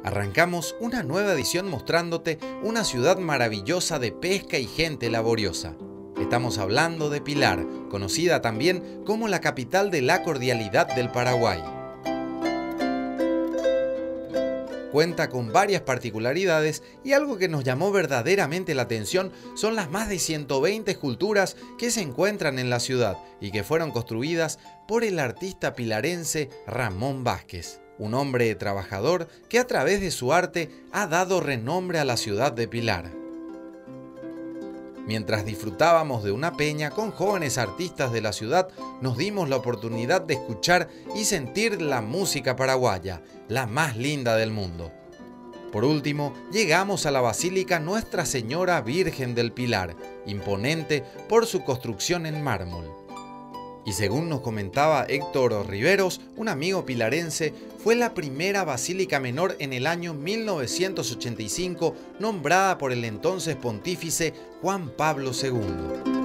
Arrancamos una nueva edición mostrándote una ciudad maravillosa de pesca y gente laboriosa. Estamos hablando de Pilar, conocida también como la capital de la cordialidad del Paraguay. Cuenta con varias particularidades y algo que nos llamó verdaderamente la atención son las más de 120 esculturas que se encuentran en la ciudad y que fueron construidas por el artista pilarense Ramón Vázquez, un hombre trabajador que a través de su arte ha dado renombre a la ciudad de Pilar. Mientras disfrutábamos de una peña con jóvenes artistas de la ciudad, nos dimos la oportunidad de escuchar y sentir la música paraguaya, la más linda del mundo. Por último, llegamos a la Basílica Nuestra Señora Virgen del Pilar, imponente por su construcción en mármol. Y según nos comentaba Héctor Riveros, un amigo pilarense, fue la primera basílica menor en el año 1985, nombrada por el entonces pontífice Juan Pablo II.